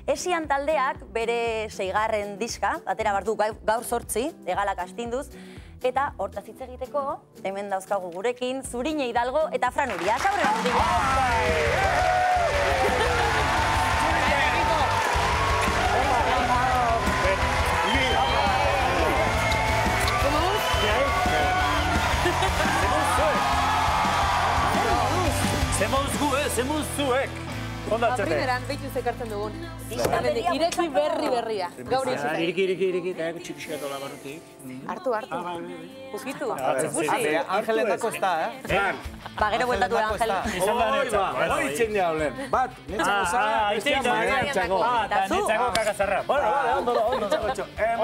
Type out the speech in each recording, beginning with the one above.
Esian taldeak bere 6. diska, atera bardu gaur 8, Hegalak astinduz, eta hortaz hitz egiteko, hemen dauzkagu gurekin, Zurine Hidalgo eta Fran Uria. Aurrera, Zemuz zuek! Primeran, behitu zekartzen dugun. Ireki berria. Gaur izan. Iriki, eta txikiskatu labarrutik. Hartu. Pukitu. Angelen dako ez da, Ba, gero bueltatu da, Angel. Hori itzen diablen. Bat, netzako zara, bestia mareantzako. Eta netzako kakazarra.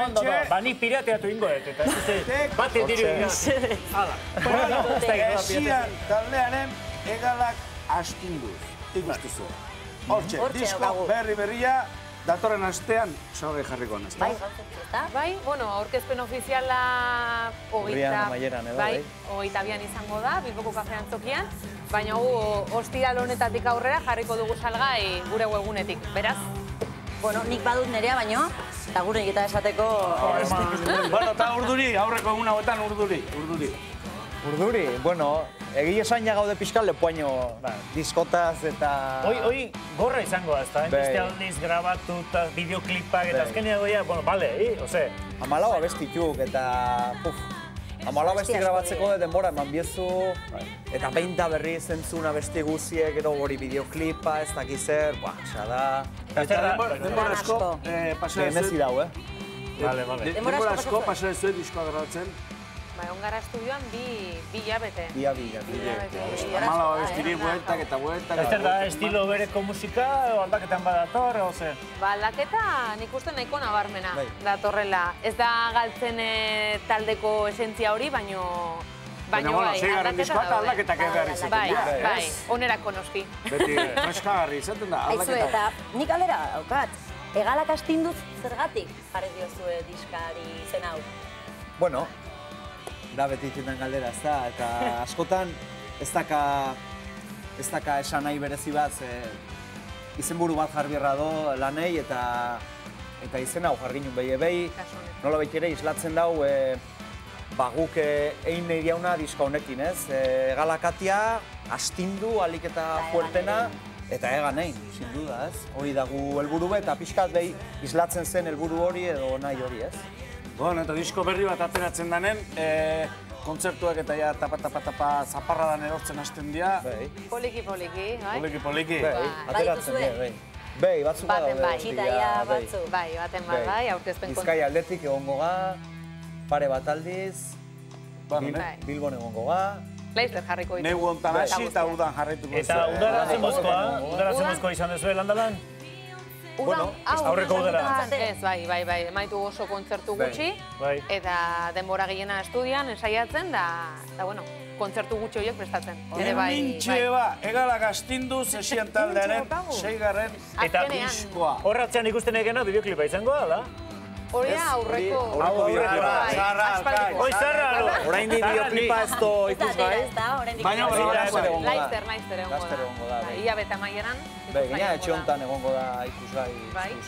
Ondo, bani pirateatu ingoet, eta bat ediru ingoet. Esian taldearen Hegalak astinduz. Ikustuzu. Hortxe, disko berria, datorren astean, salgai jarriko anaz. Bai, bueno, aurkezpen ofiziala hogeitabian izango da, Bilboko kafean zokian, baina ostiral honetatik aurrera jarriko dugu salgai gure webgunetik, beraz? Bueno, nik badut nerea baino, eta gure egita esateko... Bueno, eta urduri, aurreko egun hauetan urduri. Urduri, bueno, egile esan ja gaude pixkal lepoaino diskotaz eta... Hoi gorra izango da, ezta? Beste aldiz grabatu eta bideoklipak eta azkenean goia, bueno, bale, ose? 14 abestituk eta... 14 abesti grabatzeko denbora eman biezu eta 20 berri zentzun abesti guziek, gero hori bideoklipa, ez dakizer, osea da... Denbora asko pasea ez Mezi dau, Denbora asko pasea ez zuet diskoa grabatzen. Ba, egon gara estudioan bi hilabete. Bi Amala abestirik bueltak eta bueltak. Ez da, estilo bereko musika, aldaketan badator, oze? Ba, aldaketa nik uste nahiko nabarmena datorrela. Ez da galtzen taldeko esentzia hori, baino... Baina, bueno, 6. diskoa eta aldaketak behar izaten dira. Bai, onerako noski. Beti, freskagarri izaten da, aldaketa. Aizu, eta nik aldera daukat, Hegalak astinduz zergatik jarri diozue diskari zen hau? Bueno, da beti ikusten galdera, ez da, eta askotan ez daka esan nahi berezi bat, izenburu bat jarri do lanei eta izen hau jarri nun behi, nola behit ere islatzen dau, guk egin nahi diauna diska honekin, ez? Hegalakatia, astindu, alik eta fuertena, eta egan egin, sin duda, ez? Hori dagu helburu eta pixkat behi islatzen zen helburu hori edo nahi hori, ez? Bueno, eta disko berri bat ateratzen danen, kontzertuak eta ja tapa zaparradan erortzen hasten dira. Poliki, bai? Poliki. Ateratzen dira, bai. Bai, batzuk baten bai. Txitaia batzuk. Bai, baten bai, aurkezpen kontzertu. Bizkai aldetik egongo ga, pare bat aldiz, Bilbon egongo ga. Laizzer jarriko ditu. Negu ontan hasi eta udan jarraituko. Eta udara zemozkoa izan dezu landalan? Aurreko udara. Ez, bai, emaitu oso kontzertu gutxi, eta denbora gehiena estudian, ensaiatzen, da, bueno, kontzertu gutxi horiek prestatzen. Mintxe ba, Hegalak astinduz Esian taldearen 6. diskoa. Horratzean ikusten egena bideoklipa izango da? Hori da, aurreko... Orain di bideoklipa ez do ikusgai. Baina Laizzer egongo da. Ia beta maieran. Gina etxe honetan egongo da ikusgai.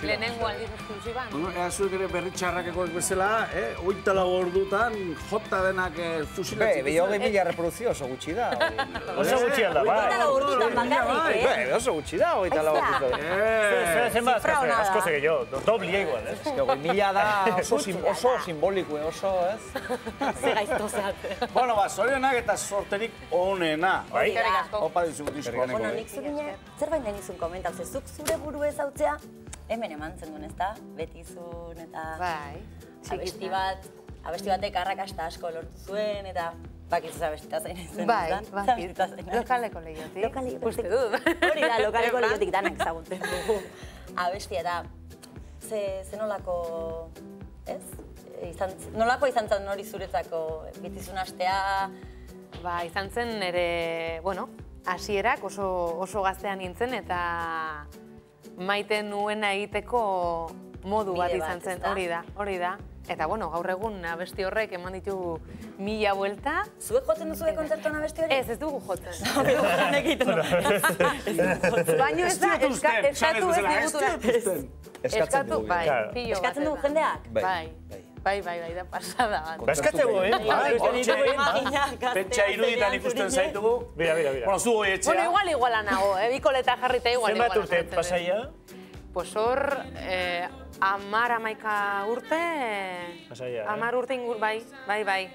Lehenengo aldiz esklusiban. Ea zuek ere berritxarrakekoak bezala, 24 ordutan jota denak fusilatzen. Behi 20.000 reproduzio oso gutxi da. Oso gutxi alda, bai. 24 ordutan bakarrik, Oso gutxi da, 24 ordutan. Zenbat, asko zege jo, doblia igual, ez? 20.000 da oso simboliko, oso, ez? Ze gaizto zeate. Bueno, zorionak eta sorterik onena. Opa dizugu diskoa. Bueno, nik Zurine, zerbait nahi nizun komentau, zuk zure buru ez hautzea, hemen eman zen duen, ez da? Betizun eta abesti batek arrakasta asko lortu zuen, eta bakizuz abestita zain ezen. Bai, lokaleko lehiotik. Uste dut. Hori da, lokaleko lehiotik danak ezagutzen dugu. Abesti eta zenolako, ez? Nolako izan zen hori zuretzako Betizun astea? Ba, izan zen ere, bueno, hasierak oso gaztean nintzen eta maite nuena egiteko modu bat izan zen, hori da. Eta, bueno, gaur egun abesti horrek eman ditu 1000 buelta. Zuek jotzen duzu kontzertuan abesti hori? Ez dugu jotzen. Baina ez da, eskatu ez digutura. Eskatzen dugu. Bai, Claro. pillo bat. Eskatzen dugu jendeak? Bai, da pasada bat. Eskatzegu, Pentsa iruditan ikusten zaitugu. Bira. Bueno, zu hoi etxea. Bueno, iguala nago, bikoleta jarrita igual. Zenbat urte pasaia? Pues hor, 10-11 urte... Pasaia, 10 urte ingur, bai.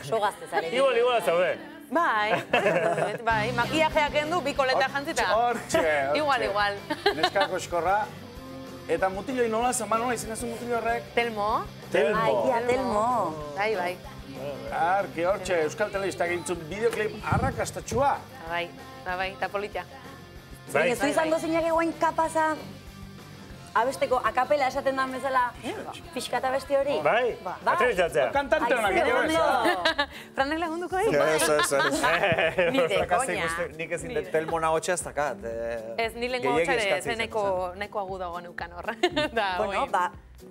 Oso gazte zarekin. Igual zaude. Bai, makiajeak endu, bikoleta jantzita. Hortxe. Igual. Neskako eskorra. Eta mutiloi nola zen, nola izan ez mutiloi horrek? Telmo. Ai, Telmo. Bai. Arki, hortxe, Euskal Telebista gintzun bideoklip arrakastatxua. Bai, eta polita. Ez du izango zeinak eguain kapaza abesteko akapela esaten dan bezala pixka eta besti hori? Bai, atrebizatzea. Kantante honak egin ez. Franek lagunduko egin? Ez. Nire, koña. Nik ezin dut Telmo nahotxa ez dakat. Ez, ni lehen gotxare neko agudago neukan hor. Bueno,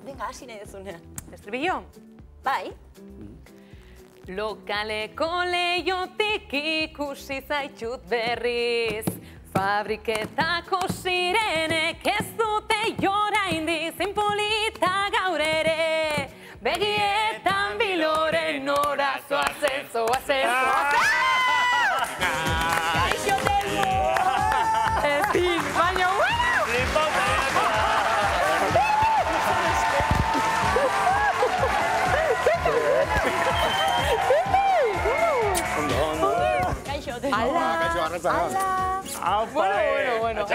venga, hasi nahi dezunean. Estribillo? Bai. Lokaleko lehiotik ikusi zaitut berriz, fabriketako sirenek ez dute jora indizin polita gaur ere, begietan biloren nora zoazen. Kaixo Telmo! Ezin, baina Bueno.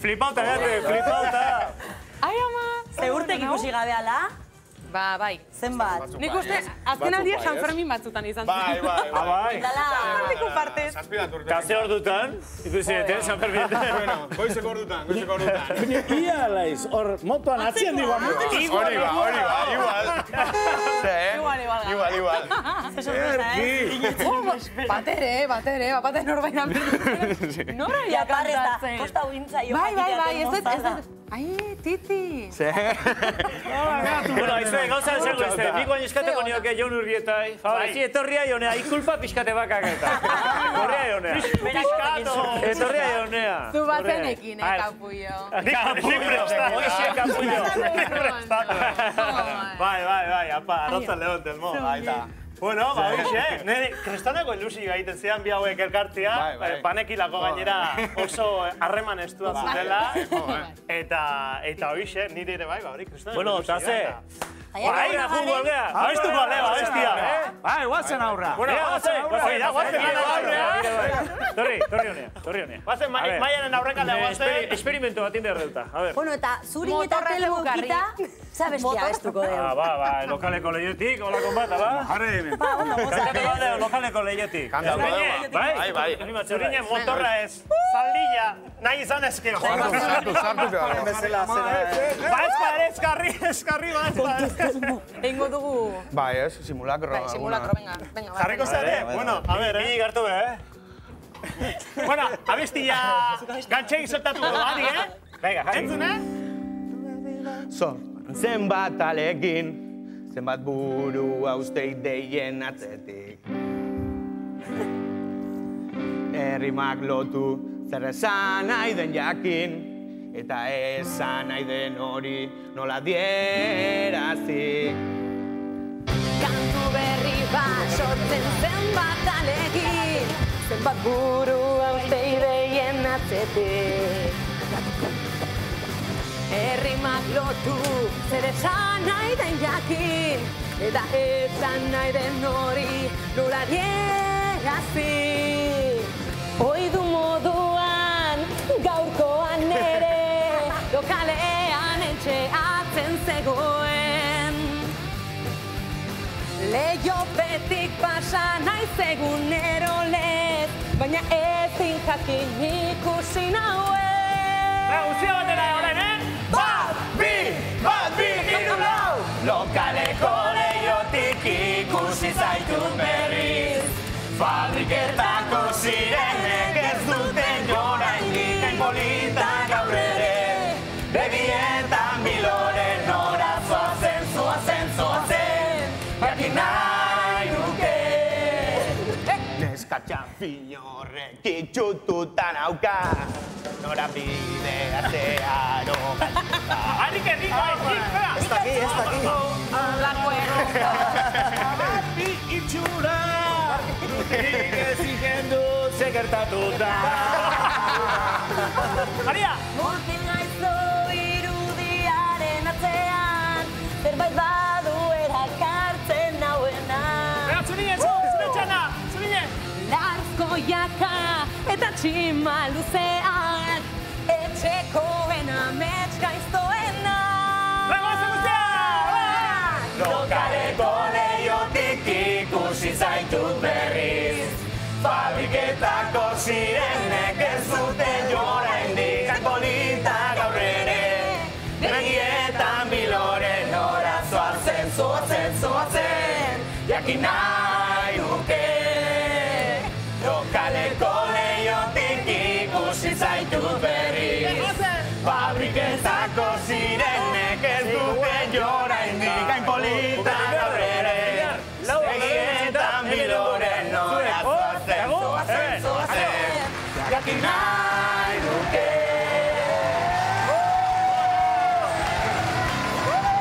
Flipauta, flipauta. Ai, ama! Ze urtek ikusi gabe ala? Bai. Zenbat? Nik uste, azken aldia San Fermin batzutan izan zen. Bai. Zerrandiko partez. Kaze hor dutan, ikusi deten, San Fermietan. Bueno, goizeko hor dutan. Ia laiz, hor motoan atzien digua mutik. Hori ba, igual. Igual. Ze sorpresa, Batere, bapate norbait nabil. Nora ja kantatzen. Kosta uintza jo. Bai, ez. Ai, Titi. Bueno, aizue, gauza esango izte. Nik oain eskateko nioke Jon Urrietai. Fabrizi, etorria jonea, ikulpa pixkate bakaketa. Etorria jonea. Etorria jonea. Zu bazenekin, kapullo. Nik presta. Oixe, kapullo. Bai, apa, arrotzan lehon, Telmo. Aita. Bueno, oixe, nire kristaneko ilusio egiten zidan bi hauek elkartia, panekilako gainera oso harreman estua zutela, eta oixe, nire ere bai, hori kristaneko ilusio. Bueno, taze. Bai, jugu algea, abestuko alea, abestia. Bai, guazen aurra. Bueno, guazen aurra. Torri honea. Guazen maianen aurrekalea guazen. Experimento bat indar delta, a ver. Bueno, eta zurin eta Telmo kita, za bestia abestuko dugu. Ba, lokaleko lehiotik, hola konbata, ba? Jarri hemen. Lokaleko lehiotik. Bai. Zurinen motorra ez. Zaldilla, nahi izan ezke. Sartu bezala zera. Ba eskarri, Eingo dugu. Bai, ez, simulakro. Bai, simulakro, venga. Jarriko zare? Bueno, a ver, Bini gartu, Bueno, abestia gantxegi zotatu badi, Venga, jarri. Entzune? Zenbat alekin, zenbat buru hausteik deien atzetik. Errimak lotu, zer esan nahi den jakin, eta esan nahi den hori nola dierazi. Kantu berri bat sortzen zenbat alegin, zenbat buru hauste ideien atzetik. Errimak lotu, zer esan nahi den jakin, eta esan nahi den hori nola dierazi. Oidu moduan, gaurkoan ere, lokalean etxeatzen zegoen. Leiopetik pasa naiz egunero lez, baina ezin jakin ikusi nauen. Guztia batera horren, Bat, bi, hiru, lau! Lokaleko leiotik ikusi zaitut berriz, fabriketako sirenek ez duten jora ingiten polita gaur ere, begietan biloren nora zoazen, jakin nahi nuke. Neskatxan Finorrek itxututan auka, norabidea zeharo galduta. Harik erriko, Ez daki. Lako erronka. Bi itxura, rutik ez ikendu segertatuta. Maria! Murkin naizu irudiaren atzean, zerbait badu erakartzen nauena. Zurinen, zurinen! Larzko jaka eta txima luzean, etxekoen amets gaiztoena. Lagoazen guztia! Lokaleko leiotik ikusi zaitut berriz, fabriketako sirenek ez zuten oraindik hain polita gaur ere. Begietan biloren ora zoazen, jakin nahi nuke. Lokaleko leiotik ikusi zaitut berriz, fabriketako sirenek ez duten oraindik hain polita gaur ere. Begietan biloren ora zoazen, jakin nahi